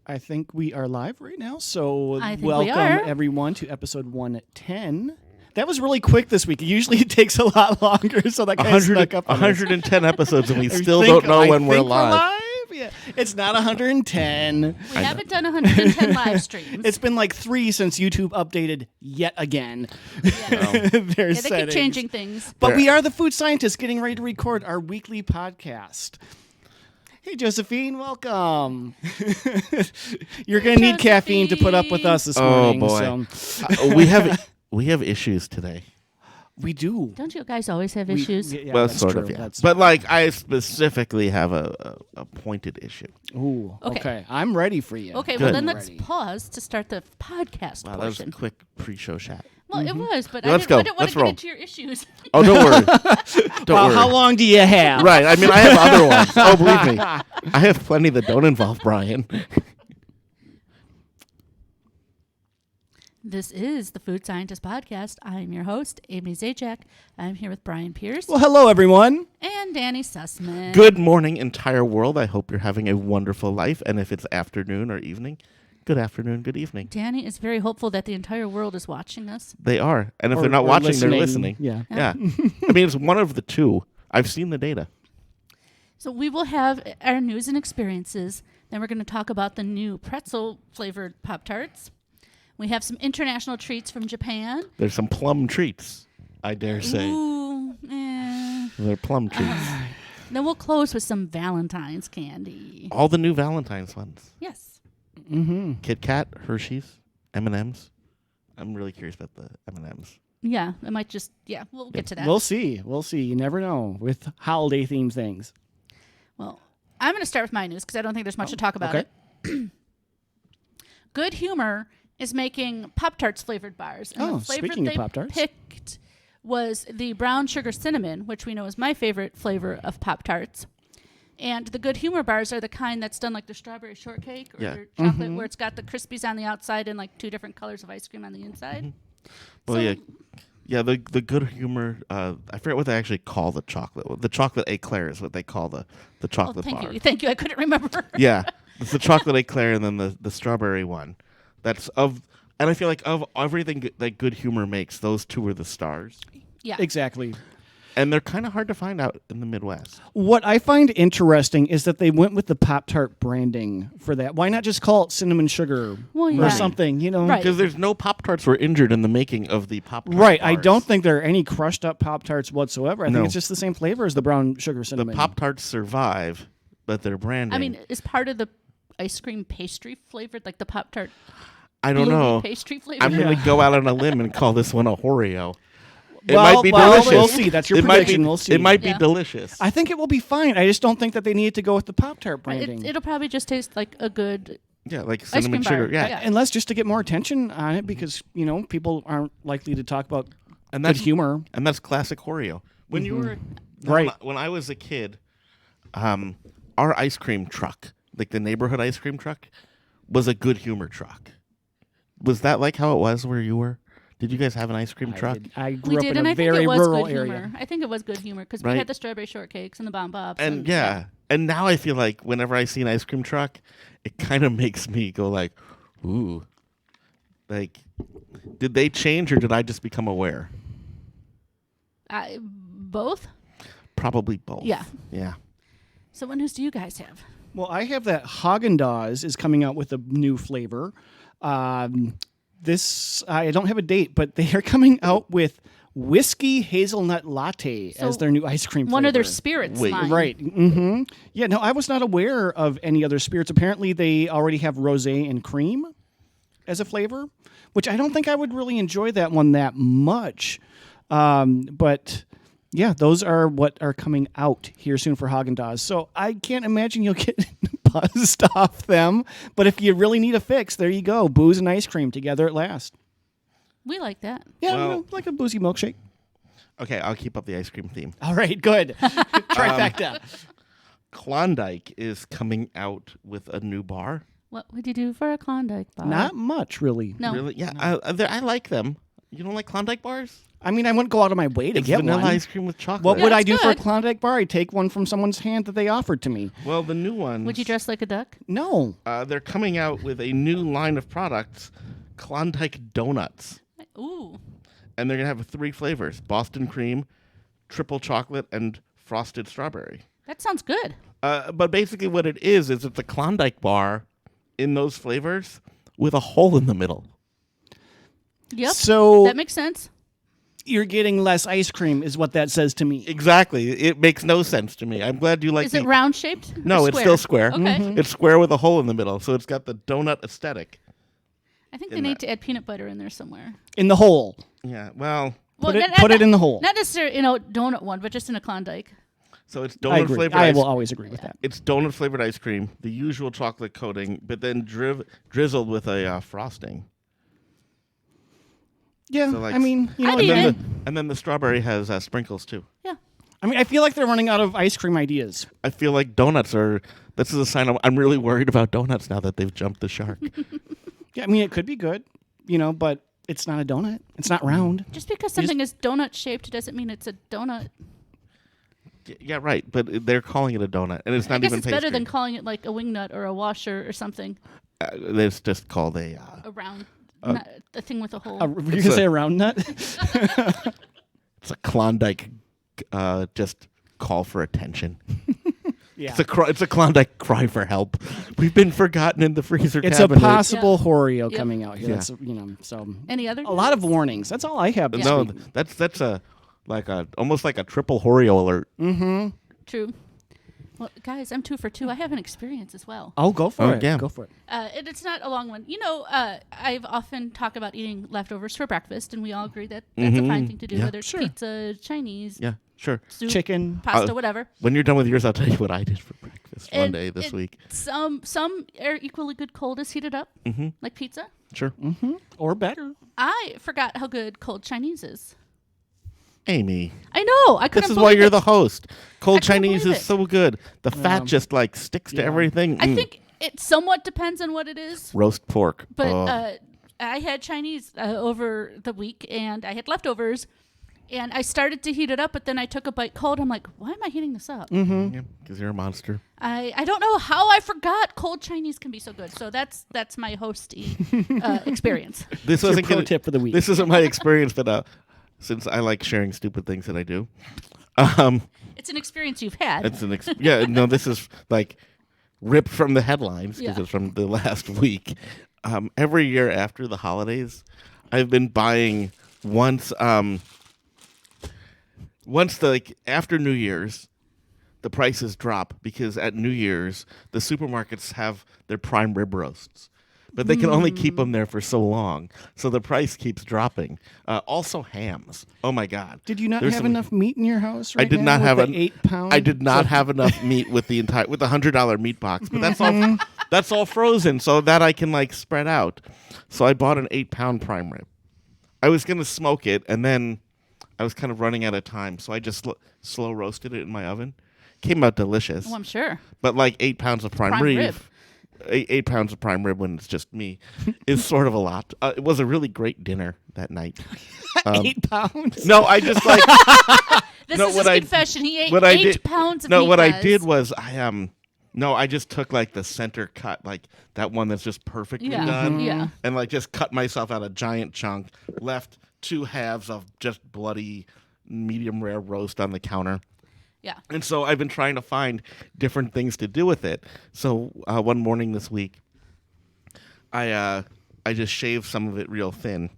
I think we are live right now, so I think welcome we are. everyone to episode 110. That was really quick this week. Usually it takes a lot longer, so that kind of snuck up on 110 episodes, and we still think- don't know I when we're think live. Yeah. It's not 110. We haven't done 110 live streams. It's been like 3 since YouTube updated yet again yeah. their They settings. keep changing things. But we are the Food Scientists getting ready to record our weekly podcast. Hey, Josephine, welcome. You're going to need caffeine to put up with us this morning. boy. So. We have issues today. We do. Don't you guys always have issues? Yeah, well, that's sort true. of, yeah. That's But like, I specifically have a pointed issue. Ooh, Okay. okay. I'm ready for you. Okay, Good. well then let's Ready. pause to start the podcast Wow, that was a portion. quick pre-show chat. Well, it was, but Yeah, I let's didn't, go. I didn't want Let's to get roll. into your issues. Oh, don't worry. Don't Well, worry. how long do you have? Right. I mean, I have other ones. Oh, believe me, I have plenty that don't involve Brian. This is the Food Scientist Podcast. I'm your host, Amy Zajac. I'm here with Brian Pierce Well, hello, everyone. and Danny Sussman. Good morning, entire world. I hope you're having a wonderful life. And if it's afternoon or evening, good afternoon, good evening. Danny is very hopeful that the entire world is watching us. They are. And if Or- they're not or watching, they're listening. Yeah. Yeah. I mean, it's one of the two. I've seen the data. So we will have our news and experiences. Then we're going to talk about the new pretzel flavored Pop Tarts. We have some international treats from Japan. There's some plum treats, I dare say. Ooh, They're plum treats. Then we'll close with some Valentine's candy. All the new Valentine's ones. Yes. Mm-hmm. Kit Kat, Hershey's, M&Ms. I'm really curious about the M&Ms. Yeah, it might just, we'll get to that. We'll see. We'll see. You never know with holiday-themed things. Well, I'm going to start with my news because I don't think there's much to talk about okay. it. Good Humor is making Pop-Tarts flavored bars. And Oh, the flavor speaking of they Pop-Tarts. picked was the brown sugar cinnamon, which we know is my favorite flavor of Pop-Tarts. And the Good Humor bars are the kind that's done like the strawberry shortcake or Yeah. chocolate, where it's got the Crispies on the outside and like 2 different colors of ice cream on the inside. Well, So- yeah. The Good Humor. I forget what they actually call the chocolate. The chocolate eclair is what they call the Oh, chocolate thank bar. you. Thank you. I couldn't remember. Yeah, it's the chocolate eclair and then the strawberry one. That's of, and I feel like of everything that Good Humor makes, those two are the stars, Yeah. Exactly. and they're kind of hard to find out in the Midwest. What I find interesting is that they went with the Pop-Tart branding for that. Why not just call it cinnamon sugar Well, or yeah. something, you know? Right. Because there's no Pop-Tarts were injured in the making of the Pop-Tart Right. I bars. don't think there are any crushed up Pop-Tarts whatsoever. I No. think it's just the same flavor as the brown sugar the cinnamon. Pop-Tarts survive, but their branding. I mean, is part of the ice cream pastry flavored, like the Pop-Tart I don't blueberry know. pastry flavored? I'm going to go out on a limb and call this one a Oreo. It Well, might be well, delicious. we'll see. That's your It might prediction. be, We'll see. It might be Yeah. delicious. I think it will be fine. I just don't think that they needed to go with the Pop-Tart branding. It'll probably just taste like a good Yeah, like ice cream cinnamon bar. sugar. Yeah. Unless just to get more attention on it because, you know, people aren't likely to talk about And good that's humor. And that's classic Oreo. When you were Right. when I was a kid, our ice cream truck, like the neighborhood ice cream truck, was a Good Humor truck. Was that like how it was where you were? Did you guys have an ice cream truck? I We grew up did, in and a I think very it was rural good area. humor. I think it was good humor because Right. we had the strawberry shortcakes and the bomb bobs. And yeah. And now I feel like whenever I see an ice cream truck, it kind of makes me go like, ooh. Like, did they change or did I just become aware? Both. Probably both. Yeah. Yeah. So what news do you guys have? Well, I have that Haagen-Dazs is coming out with a new flavor. This I don't have a date, but they are coming out with whiskey hazelnut latte So as their new ice cream flavor. One of their spirits Wait. line. Right. Mm-hmm. Yeah, no, I was not aware of any other spirits. Apparently, they already have rosé and cream as a flavor, which I don't think I would really enjoy that one that much. But yeah, those are what are coming out here soon for Haagen-Dazs. So I can't imagine you'll get buzzed off them. But if you really need a fix, there you go. Booze and ice cream together at last. We like that. Yeah, Well- you know, like a boozy milkshake. Okay, I'll keep up the ice cream theme. All right, good. Trifecta. Klondike is coming out with a new bar. What would you do for a Klondike bar? Not much, really. No. Really? Yeah, I like them. You don't like Klondike bars? I mean, I wouldn't go out of my way to It's get vanilla one. ice cream with chocolate. What Yeah, would I it's do for a good. Klondike bar? I'd take one from someone's hand that they offered to me. Well, the new ones. Would you dress like a duck? No. They're coming out with a new line of products, Klondike Donuts. Ooh. And they're going to have 3 flavors, Boston cream, triple chocolate, and frosted strawberry. That sounds good. But basically what it is it's a Klondike bar in those flavors with a hole in the middle. Yep. So That makes sense. you're getting less ice cream is what that says to me. Exactly. It makes no sense to me. I'm glad you like Is it round shaped? No, it's still square. Okay. It's square with a hole in the middle, so it's got the donut aesthetic. I think they in need that. to add peanut butter in there somewhere. In the hole. Yeah, well, Well, Put it in the hole. Not necessarily, donut one, but just in a Klondike. so it's I donut agree. flavored I ice will always agree with that. It's donut flavored ice cream, the usual chocolate coating, but then drizzled with a frosting. Yeah, So, like, I mean, you know, I'd what, eat then it. And then the strawberry has sprinkles too. Yeah. I mean, I feel like they're running out of ice cream ideas. I feel like donuts are. This is a sign I'm really worried about donuts now that they've jumped the shark. Yeah, I mean, it could be good, but it's not a donut. It's not round. Just because something is donut shaped doesn't mean it's a donut. Yeah, right. But they're calling it a donut, and it's not I guess even it's pastry. better than calling it like a wing nut or a washer or something. It's just called a. A round, nut, a thing with a hole. You're going to say a round nut? It's a Klondike. Just call for attention. Yeah. It's a Klondike cry for help. We've been forgotten in the freezer It's a cabinet. possible Yeah. Oreo Yep. coming out here. Yeah. That's, so Any other? a lot of warnings. That's all I have this No, week. that's almost like a triple Oreo alert. True. Well, guys, I'm 2 for 2. I have an experience as well. Oh, go for Oh, it. yeah. Go for it. It's not a long one. I've often talked about eating leftovers for breakfast, and we all agree that that's a fine thing to do, Yeah. whether it's Sure. pizza, Chinese, Yeah, sure. soup, Chicken. pasta, whatever. When you're done with yours, I'll tell you what I did for breakfast one And day this week. Some are equally good cold as heated up, like pizza. Sure. Or better. I forgot how good cold Chinese is. Amy, I know. I couldn't this is why believe you're it. the host. Cold I couldn't Chinese believe is it. so good. The fat just sticks to Yeah. everything. I think it somewhat depends on what it is, roast pork. but Oh. I had Chinese over the week, and I had leftovers, and I started to heat it up, but then I took a bite cold. I'm like, why am I heating this up? Because you're a monster. I don't know how I forgot cold Chinese can be so good. So that's my hosty experience. This your wasn't pro gonna- tip for the week. This isn't my experience, but since I like sharing stupid things that I do, It's an experience you've had. it's an this is like ripped from the headlines because Yeah. it's from the last week. Every year after the holidays, I've been buying once after New Year's, the prices drop because at New Year's the supermarkets have their prime rib roasts, but they can only keep them there for so long, so the price keeps dropping. Also hams. Oh my God! Did you not There's have some- enough meat in your house right I did now not with have the an 8 pound? I did not have enough meat with the $100 meat box, but that's all. That's all frozen, so that I can spread out. So I bought an 8-pound prime rib. I was gonna smoke it, and then I was kind of running out of time, so I just slow roasted it in my oven. Came out delicious, Oh, I'm sure. but 8 pounds of prime Prime rib. rib. 8 pounds of prime rib when it's just me is sort of a lot. It was a really great dinner that night. 8 pounds. No, I just This No, is what his I- confession. He ate what I 8 did- pounds of No, meat, what I guys. did was I just took the center cut, that one that's just perfectly Yeah. done, Yeah. and just cut myself out a giant chunk, left 2 halves of just bloody medium rare roast on the counter. Yeah. And so I've been trying to find different things to do with it. So one morning this week, I just shaved some of it real thin,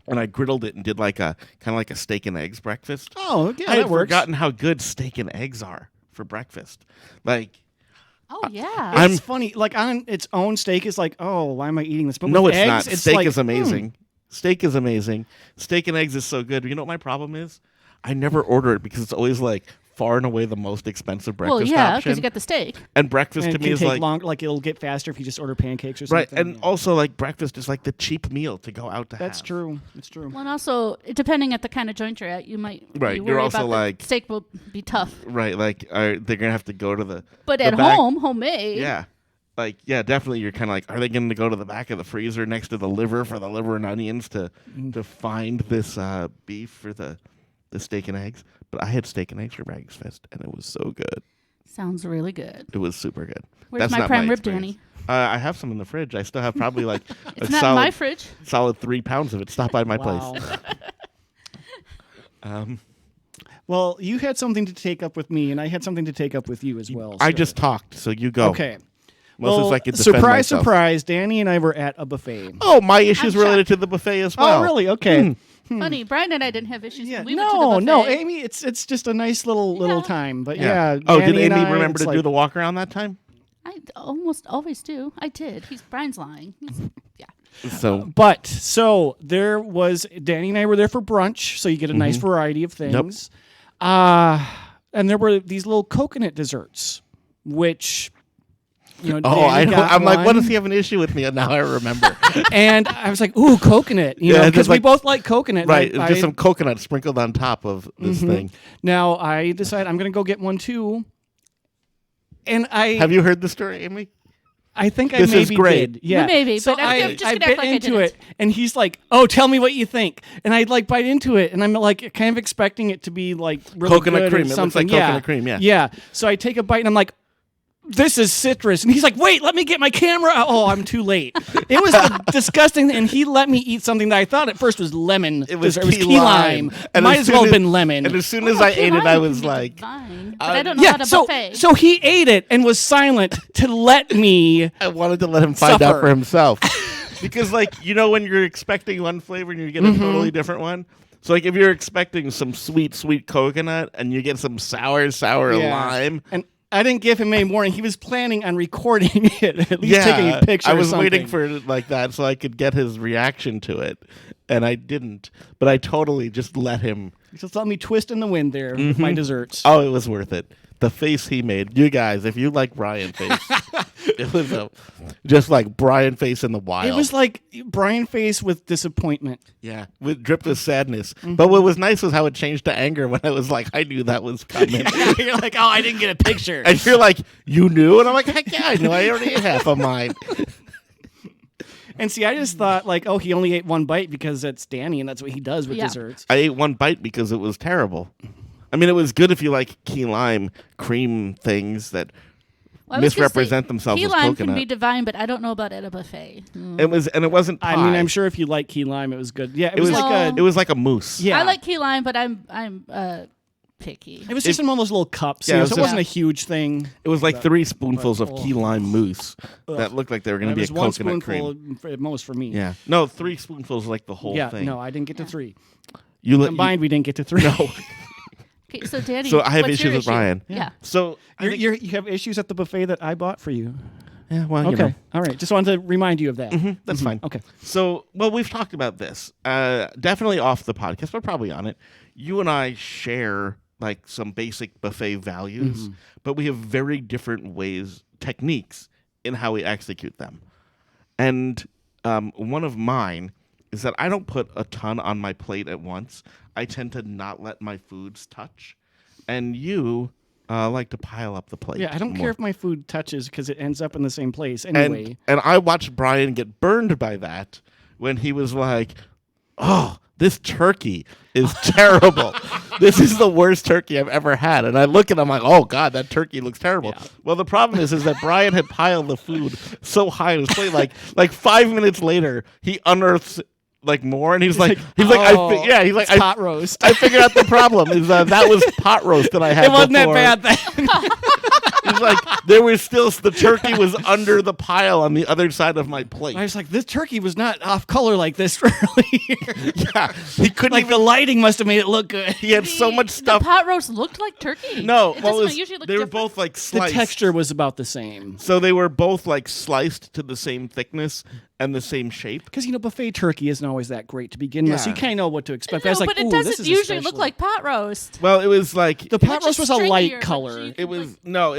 and I griddled it and did kind of like a steak and eggs breakfast. Oh, yeah, I had that works. forgotten how good steak and eggs are for breakfast. Oh, yeah. I'm- It's funny. On its own, steak is oh, why am I eating this? But no, with it's eggs, not. It's Steak is amazing. Steak is amazing. Steak and eggs is so good. You know what my problem is? I never order it because it's always far and away the most expensive Well, breakfast yeah, option. because you got the steak. And breakfast And to it me can is take longer. It'll get faster if you just order pancakes or something. right. And also breakfast is the cheap meal to go out to That's have. true. It's true. Well, and also, depending at the kind of joint you're at, you might Right, be you're worried also about the steak will be tough. Right. They're gonna have to go to the But the at back- home, homemade. Yeah. like, yeah, definitely you're kind of like, are they going to go to the back of the freezer next to the liver for the liver and onions to find this beef for the steak and eggs? But I had steak and eggs for breakfast, and it was so good. Sounds really good. It was super good. Where's That's my not prime rib, experience. Danny? I have some in the fridge. I still have probably like It's not in my fridge. solid 3 pounds of it. Stop by my Wow. place. Well, you had something to take up with me, and I had something to take up with you as well. I so- just talked, so you go. Okay. Well, Well, since I could defend surprise, myself. surprise, Danny and I were at a buffet. Oh, my issues I'm related shocked. to the buffet as well. Oh, really? Okay. Funny, Brian and I didn't have issues. Yeah. When we went to the No, buffet. no, Amy, it's just a nice little Yeah. time. But yeah. Oh, did Danny and Amy I, remember it's to like- do the walk around that time? I almost always do. I did. Brian's lying. Yeah. So But so there was Danny and I were there for brunch, so you get a nice variety of things. And there were these little coconut desserts, which you know. Danny got I'm like, what one, does he have an issue with me? And now I remember. And I was like, ooh, coconut, you know, Yeah, because just we like- both like coconut. Right, And just some coconut sprinkled on top of this thing. Now I decided I'm going to go get one too. And Have you heard the story, Amy? I think I This is maybe great. did. Yeah, Maybe, So but I'm just I gonna bit act like I into didn't. it, and he's like, "Oh, tell me what you think." And I like bite into it, and I'm like kind of expecting it to be like really Coconut good cream. or It looks something. like coconut cream, yeah. Yeah. So I take a bite, and I'm like, "This is citrus," and he's like, "Wait, let me get my camera." Oh, I'm too late. It was disgusting, and he let me eat something that I thought at first was lemon. It was dessert. key lime. And Might as as well soon have as- been lemon. And as soon as I ate it, I was like, Divine, but I don't know yeah. how to So buffet. so he ate it and was silent to let me. I wanted to let him find out Suffer. for himself. Because, like, you know, when you're expecting one flavor and you get a totally different one. So, like, if you're expecting some sweet coconut and you get some sour Yeah. lime. And I didn't give him any warning. He was planning on recording it, at least taking a picture. I or was something. waiting for it like that so I could get his reaction to it, and I didn't. But I totally just let him. Just let me twist in the wind there with my desserts. Oh, it was worth it. The face he made. You guys, if you like Brian face, it was just like Brian face in the wild. It was like Brian face with disappointment. yeah, dripped with sadness. But what was nice was how it changed to anger when I was like, I knew that was coming. You're like, oh, I didn't get a picture. And you're like, you knew? And I'm like, heck yeah, I knew. I already ate half of mine. And see, I just thought like, oh, he only ate one bite because that's Danny and that's what he does with Yeah. desserts. I ate one bite because it was terrible. I mean, it was good if you like key lime cream things that Well, I was gonna misrepresent say, themselves key as lime coconut. can be divine, but I don't know about at a buffet. It wasn't pie. I mean, I'm sure if you like key lime, it was good. Yeah, it was like No. a. It was like a mousse. Yeah. I like key lime, but I'm picky. It was just in one of those little cups. Yeah, you know, it so was it wasn't a just- huge thing. It was like 3 spoonfuls of oh. key lime mousse that looked like they were going It to be was a one coconut spoonful cream. at most for me. Yeah, no, 3 spoonfuls like the whole Yeah, thing. no, I didn't get to 3. you let Combined, we didn't get to 3. No. Okay, so Danny, So I have what's your issues with issue? Brian. Yeah. So I think- you have issues at the buffet that I bought for you. yeah, well, you Okay. know, All right. Just wanted to remind you of that. that's fine. Okay. So, well, we've talked about this. Definitely off the podcast, but probably on it. You and I share like some basic buffet values, but we have very different techniques in how we execute them. And one of mine is that I don't put a ton on my plate at once. I tend to not let my foods touch. And you like to pile up the plate. Yeah, I don't more. care if my food touches because it ends up in the same place anyway. And I watched Brian get burned by that when he was like, "Oh, this turkey is terrible. This is the worst turkey I've ever had." And I look at him like, "Oh God, that turkey looks terrible." Yeah. Well, the problem is that Brian had piled the food so high on his plate, like 5 minutes later, he unearths like more, and he's like, it's pot roast. I figured out the problem is that was pot roast that I had. It wasn't before. that bad then. He's like, there was still the turkey was under the pile on the other side of my plate. I was like, this turkey was not off color like this earlier. Yeah, he couldn't Like the lighting must have made it look good. He had so much The stuff. pot roast looked like turkey. No, it well, doesn't usually look they were different. both like The sliced. texture was about the same. So they were both like sliced to the same thickness and the same shape. Because, buffet turkey isn't always that great to begin with, so you Yeah. kind of know what to expect. No, I was like, but it ooh, this doesn't is usually look especially- like pot roast. Well, it was like The pot Which roast is was a light stringier, but color. you- it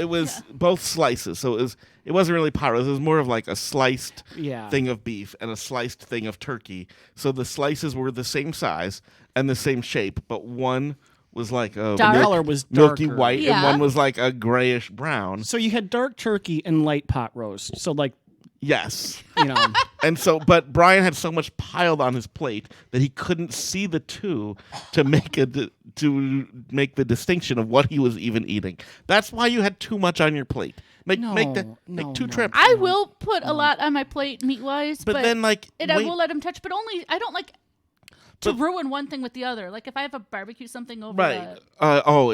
was both slices. So it wasn't really pot roast. It was more of like a sliced Yeah. thing of beef and a sliced thing of turkey. So the slices were the same size and the same shape, but one was like a Dark. Color was milky darker. white, and Yeah. one was like a grayish brown. So you had dark turkey and light pot roast. So like, Yes. you know, And so, but Brian had so much piled on his plate that he couldn't see the two to make to make the distinction of what he was even eating. That's why you had too much on your plate. Make two trips. I will put a lot on my plate meat wise, But then, like, and I wait- will let him touch. But only I don't like to ruin one thing with the other. Like if I have a barbecue something over Right.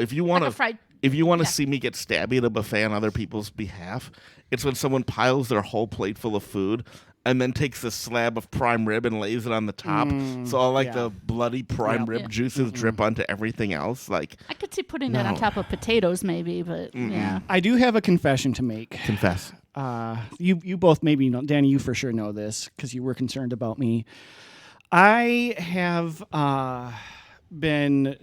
If you want like a to, fried. if you want to yeah. see me get stabby at a buffet on other people's behalf, it's when someone piles their whole plate full of food and then takes a slab of prime rib and lays it on the top, so all like yeah. the bloody prime Yep. rib Yeah. juices drip onto everything else. Like, I could see putting that on No. top of potatoes, maybe, but yeah. I do have a confession to make. confess. You both maybe know, Danny, you for sure know this because you were concerned about me. I have been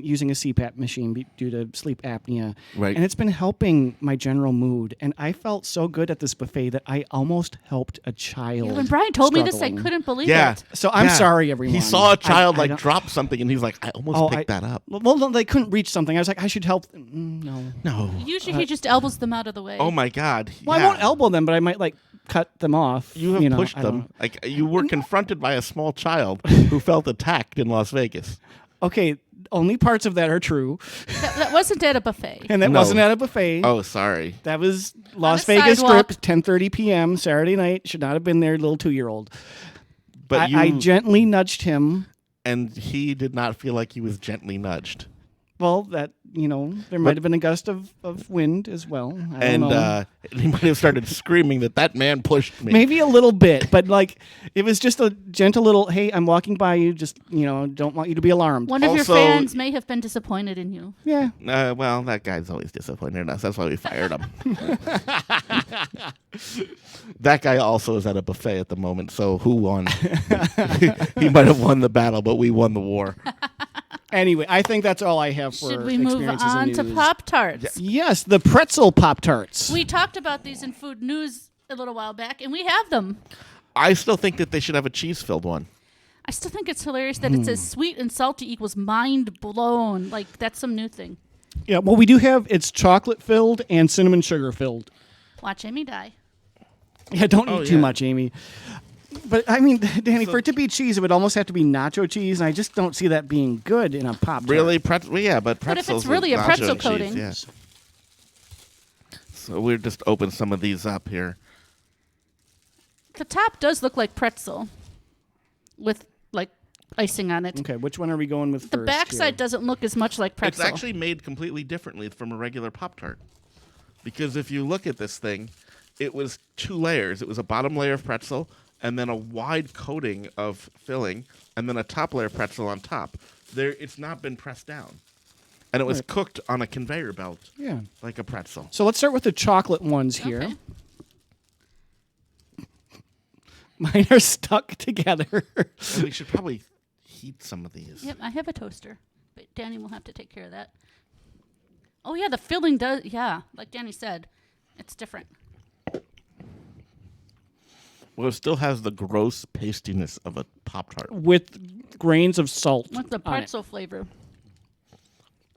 using a CPAP machine due to sleep apnea, Right. and it's been helping my general mood. And I felt so good at this buffet that I almost helped a child. Yeah, when Brian told me this, I struggling. couldn't believe Yeah. it. So I'm Yeah. sorry, everyone. He saw a child I don't- drop something, and he's like, "I almost picked that up." Well, no, they couldn't reach something. I was like, I should help. No. No. Usually he just elbows them out of the way. Oh my God. Well, yeah. I won't elbow them, but I might like cut them off. You have know, pushed I don't them. know. Like you were confronted by a small child who felt attacked in Las Vegas. Okay, only parts of that are true, That wasn't at a buffet. and that No. wasn't at a buffet. Oh, sorry. That was Las a Vegas sidewalk. Strip, 10:30 p.m. Saturday night. Should not have been there, little 2-year-old. But I gently nudged him. and he did not feel like he was gently nudged. Well, there might have been a gust of wind as well. I don't know. And he might have started screaming that man pushed me. Maybe a little bit, but like it was just a gentle little, hey, I'm walking by you, just, don't want you to be alarmed. One of your Also- fans may have been disappointed in you. Yeah. Well, that guy's always disappointed in us. That's why we fired him. That guy also is at a buffet at the moment, so who won? He might have won the battle, but we won the war. Anyway, I think that's all I have for Should we move experiences on and to news. Pop Tarts? Yes, the Pretzel Pop Tarts. We talked about these in Food News a little while back, and we have them. I still think that they should have a cheese-filled one. I still think it's hilarious that it says sweet and salty equals mind blown. Like, that's some new thing. Yeah, well, we do have it's chocolate filled and cinnamon sugar filled. Watch Amy die. Yeah, don't Oh, eat too yeah. much, Amy. But I mean, Danny, for it to be cheese, it would almost have to be nacho cheese, and I just don't see that being good in a Pop-Tart. Really? Well, yeah, but But if pretzels it's really with a nacho pretzel and cheese, coating. yeah. So we'll just open some of these up here. The top does look like pretzel with, like, icing on it. Okay, which one are we going with The first? backside here? doesn't look as much like pretzel. It's actually made completely differently from a regular Pop-Tart. Because if you look at this thing, it was 2 layers. It was a bottom layer of pretzel, and then a wide coating of filling, and then a top layer of pretzel on top. It's not been pressed down. And it was Right. cooked on a conveyor belt, Yeah. like a pretzel. So let's start with the chocolate ones here. Okay. Mine are stuck together. And we should probably heat some of these. Yep, I have a toaster, but Danny will have to take care of that. Oh yeah, the filling does. Yeah, like Danny said, it's different. Well, it still has the gross pastiness of a Pop-Tart. with grains of salt. With the on it. pretzel flavor.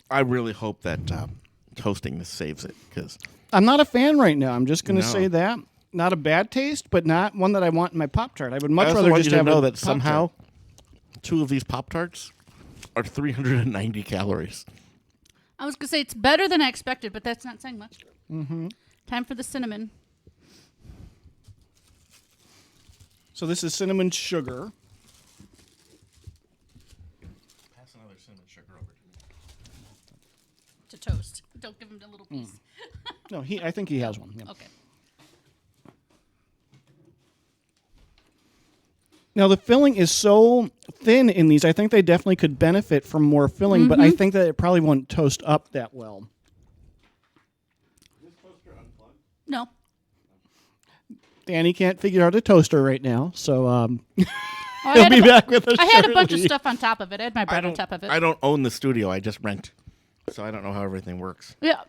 I really hope that toasting this saves it, because I'm not a fan right now. I'm just going to No. say that. Not a bad taste, but not one that I want in my Pop-Tart. I would much I also rather want just you to have know a that Pop-Tart. somehow 2 of these Pop-Tarts are 390 calories. I was gonna say it's better than I expected, but that's not saying much. Mm-hmm. Time for the cinnamon. So this is cinnamon sugar. Pass another cinnamon sugar over to me. To toast. Don't give him a little piece. No, I think he has one. yeah. Okay. Now the filling is so thin in these. I think they definitely could benefit from more filling, but I think that it probably won't toast up that well. No. Danny can't figure out a toaster right now, so Oh, I he'll had be a bu- back with us. I had a bunch of shortly. stuff on top of it. I had my bread on top of it. I don't own the studio. I just rent. So I don't know how everything works. Yeah.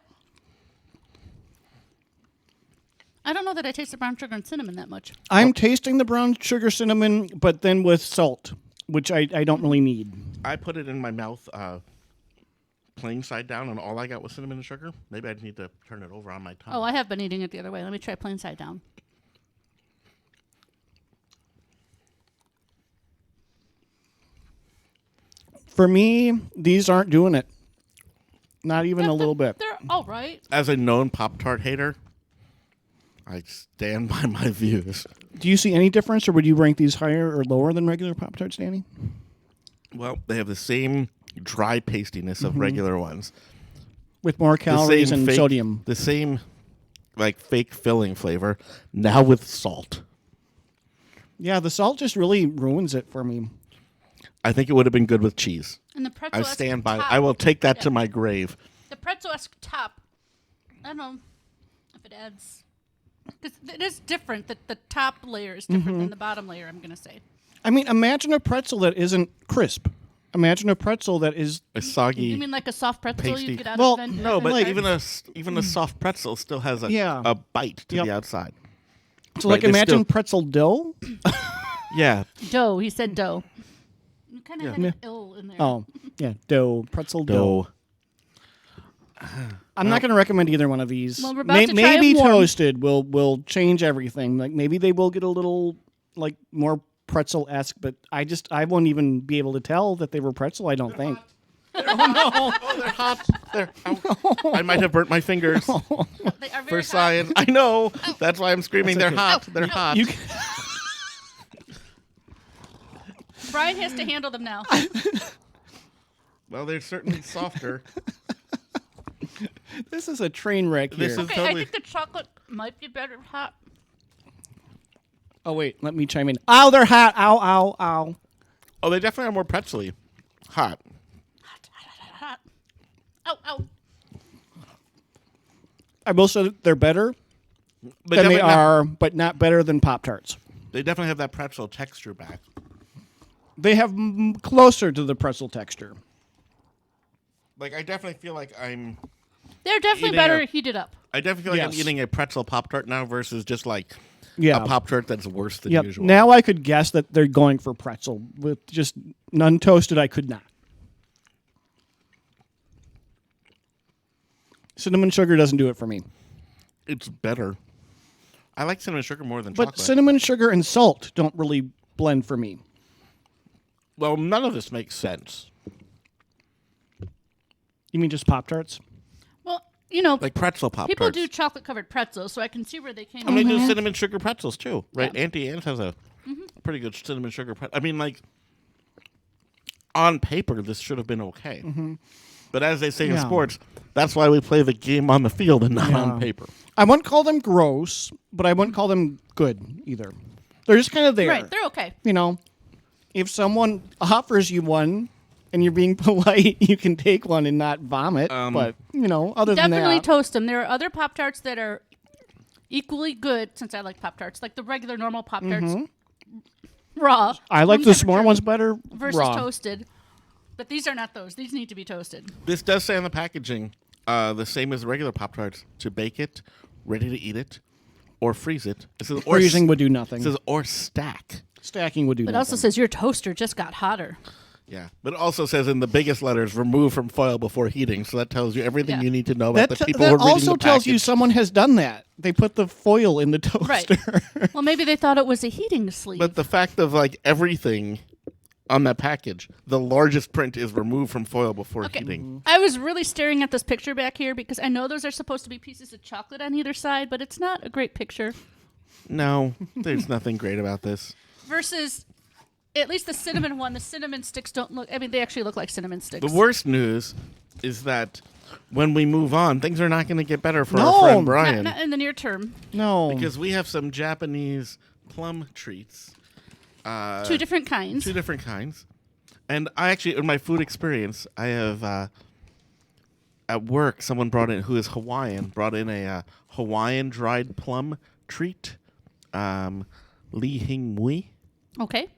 I don't know that I taste the brown sugar and cinnamon that much. I'm tasting the brown sugar cinnamon, but then with salt, which I don't really need. I put it in my mouth plain side down and all I got was cinnamon and sugar. Maybe I just need to turn it over on my tongue. Oh, I have been eating it the other way. Let me try plain side down. For me, these aren't doing it. Not even a little bit. They're all right. As a known Pop-Tart hater, I stand by my views. Do you see any difference, or would you rank these higher or lower than regular Pop-Tarts, Danny? Well, they have the same dry pastiness of regular ones. With more The calories same and fake- sodium. The same, like, fake filling flavor, now with salt. Yeah, the salt just really ruins it for me. I think it would have been good with cheese. And the I pretzel stand by. top, I will take that to my grave. The pretzel-esque top. I don't know if it adds. 'Cause it is different. The top layer is different than the bottom layer, I'm going to say. I mean, imagine a pretzel that isn't crisp. Imagine a pretzel that is... A soggy. You mean like a soft pretzel pasty. you get out Well, of the No, but like- even a soft pretzel still has a Yeah. a bite to Yep. the outside. So, Right, like, they imagine still- pretzel dough. Yeah, dough. He said dough. You kind of Yeah. had an ill in there. Oh, yeah, dough. Pretzel dough. dough. I'm not going to recommend either one of these. Well, we're about to try maybe them warm. toasted will change everything. Like maybe they will get a little like more pretzel-esque, but I won't even be able to tell that they were pretzel. I don't think. Oh, they're hot. I might have burnt my fingers They are very for hot. science. I know. That's why I'm screaming. They're hot. They're hot. You Brian has to handle them now. Well, they're certainly softer. this is a train wreck here. This is- Okay, totally- I think the chocolate might be better hot. Oh wait, let me chime in. Ow, they're hot. Ow, ow, ow. Oh, they definitely are more pretzely. Hot. Hot. Ow, ow. I will say that they're better than they definitely are, but not better than Pop-Tarts. They definitely have that pretzel texture back. They have closer to the pretzel texture. Like, I definitely feel like I'm. They're definitely Eating better a- heated up. I definitely feel like I'm Yes. eating a pretzel Pop-Tart now versus just like Yeah. a Pop-Tart that's worse than Yep. usual. Now I could guess that they're going for pretzel. With just none toasted, I could not. Cinnamon sugar doesn't do it for me. It's better. I like cinnamon sugar more than But chocolate. cinnamon sugar and salt don't really blend for me. Well, none of this makes sense. You mean just Pop-Tarts? Well, you know, Like pretzel Pop-Tarts. people do chocolate-covered pretzels, so I can see where they came I mean, from. they do cinnamon sugar pretzels too, right? Yeah. Auntie Anne's has a pretty good cinnamon sugar pretzel. I mean, like, on paper, this should have been okay. But as they say in Yeah. sports, that's why we play the game on the field and not Yeah. on paper. I wouldn't call them gross, but I wouldn't call them good either. They're just kind of there. Right, they're okay. You know, if someone offers you one and you're being polite, you can take one and not vomit. But, you know, other than Definitely that. toast them. There are other Pop-Tarts that are equally good, since I like Pop-Tarts, like the regular normal Pop-Tarts, raw. I like room the s'more temperature ones better versus raw. toasted. But these are not those. These need to be toasted. This does say on the packaging the same as regular Pop-Tarts, to bake it, ready to eat it, or freeze it. It says, or Freezing would do nothing. It says, or stack. Stacking would do It nothing. also says your toaster just got hotter. Yeah, but it also says in the biggest letters, remove from foil before heating. So that tells you everything Yeah. you need to know about that the people that who are reading also the tells you package. someone has done that. They put the foil in the toaster. Right. Well, maybe they thought it was a heating sleeve. But the fact of like everything on that package, the largest print is removed from foil before Okay. heating. I was really staring at this picture back here because I know those are supposed to be pieces of chocolate on either side, but it's not a great picture. No, there's nothing great about this. Versus, at least the cinnamon one, the cinnamon sticks don't look, I mean, they actually look like cinnamon sticks. The worst news is that when we move on, things are not going to get better for No. our friend Not, Brian. not in the near term. No. Because we have some Japanese plum treats. Two different kinds. Two different kinds. And I actually, in my food experience, I have, at work, someone brought in, who is Hawaiian, brought in a Hawaiian dried plum treat, Li Hing Mui, Okay.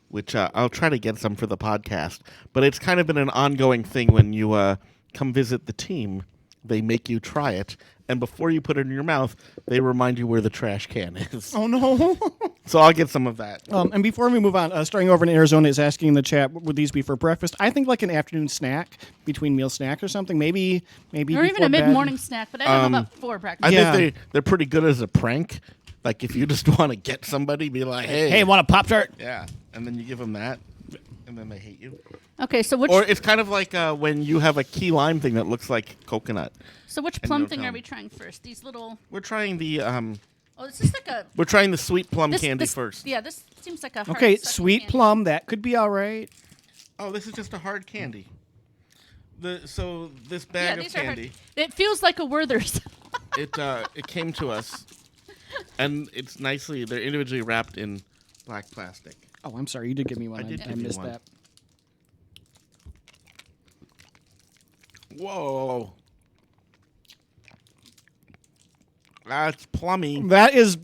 which I'll try to get some for the podcast. But it's kind of been an ongoing thing when you come visit the team. They make you try it. And before you put it in your mouth, they remind you where the trash can is. Oh, no. So I'll get some of that. And before we move on, starting over in Arizona is asking in the chat, would these be for breakfast? I think like an afternoon snack, between meal snack or something. Maybe Or even before a bed. mid-morning snack, but I don't know about for breakfast. I Yeah. think they're pretty good as a prank. Like if you just want to get somebody, be like, Hey, want a Pop-Tart? yeah, and then you give them that, and then they hate you. Okay, so which Or it's kind of like when you have a key lime thing that looks like coconut. plum you thing don't are tell we trying first? These little. We're trying the Oh, this is like a. we're trying the sweet plum This, candy this- first. Yeah, this seems like a. Hard Okay, sucking sweet candy. plum, that could be all right. Oh, this is just a hard candy. This Yeah, bag of these are hard. candy, It feels like a Werther's. it came to us, and they're individually wrapped in black plastic. Oh, I'm sorry. You did give me one. I did I give you missed one. that. Whoa. That's plummy. That is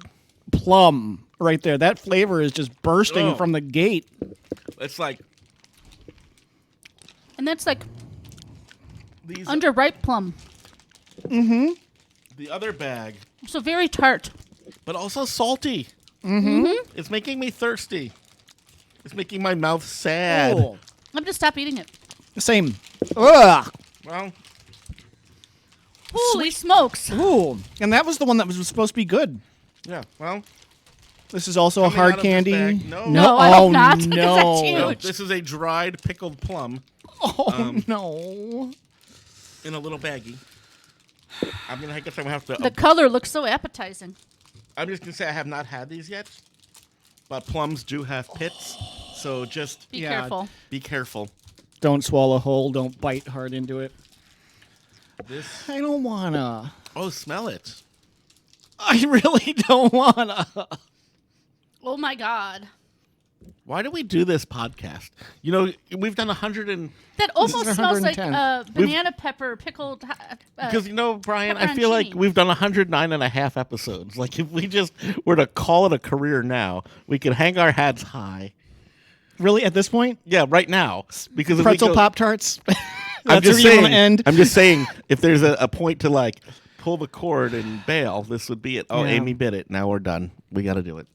plum right there. That flavor is just bursting Oh. from the gate. It's like And that's like these. underripe plum. The other bag, So very tart. but also salty. Mm-hmm. It's making me thirsty. It's making my mouth sad. Oh. I'm gonna stop eating it. Same. Ugh. Well, Holy smokes! Ooh. And that was the one that was supposed to be good. yeah. Well, This is also a Coming hard out of this candy. bag. No. No, I hope oh, not, 'cause that's no. huge. no, this is a dried pickled plum Oh no. in a little baggie. I guess I'm gonna have to. The color looks so appetizing. I'm just gonna say I have not had these yet, but plums do have pits, so just Be Yeah. careful. be careful. Don't swallow whole. Don't bite hard into it. This. I don't wanna. Oh, smell it. I really don't wanna. Oh my god. Why do we do this podcast? You know, we've done 100 and That almost is smells like 110. banana pepper pickled. because you know, Brian, I feel like pepperoncini. we've done 109 and a half episodes. Like if we just were to call it a career now, we could hang our hats high. Really, at this point? Yeah, right now. Because if we Pretzel go- Pop Tarts? I'm That's just where you saying. want to end? I'm just saying, if there's a point to like pull the cord and bail, this would be it. Oh, Yeah. Amy bit it. Now we're done. We got to do it.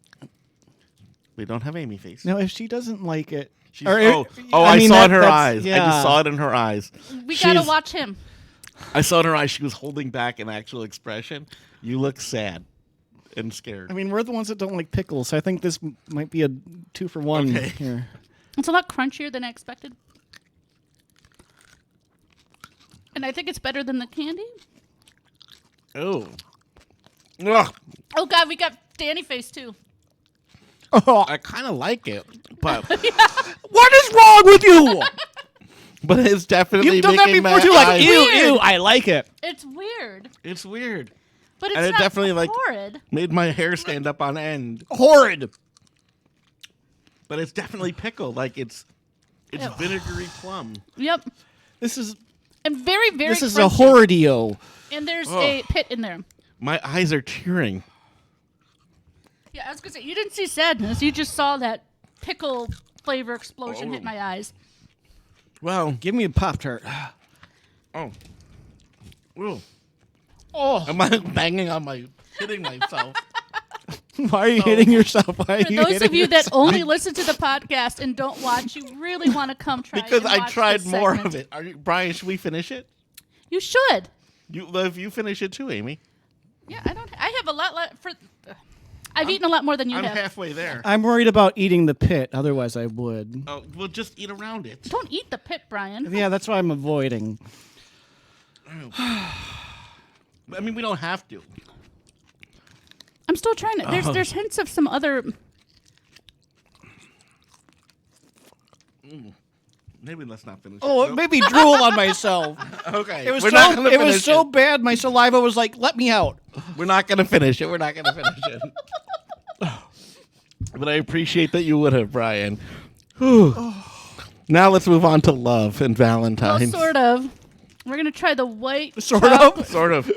We don't have Amy face. No, if she doesn't like it. She's, or- I mean, saw that- in her that's- eyes. I yeah. just saw it in her eyes. We gotta She's- watch him. I saw in her eyes. She was holding back an actual expression. You look sad and scared. I mean, we're the ones that don't like pickles, so I think this might be a 2-for-1 Okay. here. It's a lot crunchier than I expected. And I think it's better than the candy. Oh. Ugh. Oh god, we got Danny face too. Oh, I kind of like it, but what is wrong with you? but it's definitely You've done that making before my too. Like, eyes- ew, Weird. ew, I like it. It's weird, It's weird. but it's And it not definitely, like- horrid. Made my hair stand up on end. Horrid. But it's definitely pickled. Like it's Ew. vinegary plum. Yep, This is and very this is crunchy. a horridio. And there's Oh. a pit in there. My eyes are tearing. Yeah, I was gonna say you didn't see sadness. You just saw that pickle flavor explosion hit Oh. my eyes. Well, Give me a Pop-Tart. oh. Ooh. Oh, Am I banging on hitting myself? why are you hitting yourself? Why are For you those hitting of you that yourself? only listen to the podcast and don't watch, you really want to come try. Because and I watch tried this more segment. of it. Brian, should we finish it? You should. If you finish it too, Amy. Yeah, I don't. I have a lot. I've eaten a lot more than you I'm have. halfway there. I'm worried about eating the pit. Otherwise, I would. Oh, we'll just eat around it. Don't eat the pit, Brian. Yeah, that's why I'm avoiding. I mean, we don't have to. I'm still trying to. There's hints of some other. Maybe let's not finish Oh, it. it Nope. made me drool on myself. Okay. It was We're not gonna it was finish so it. bad. My saliva was like, "Let me out." We're not going to finish it. We're not going to finish it. But I appreciate that you would have, Brian. Whew. Now let's move on to love and Well, Valentine's. sort of. We're gonna try the white. Sort of. Sort of.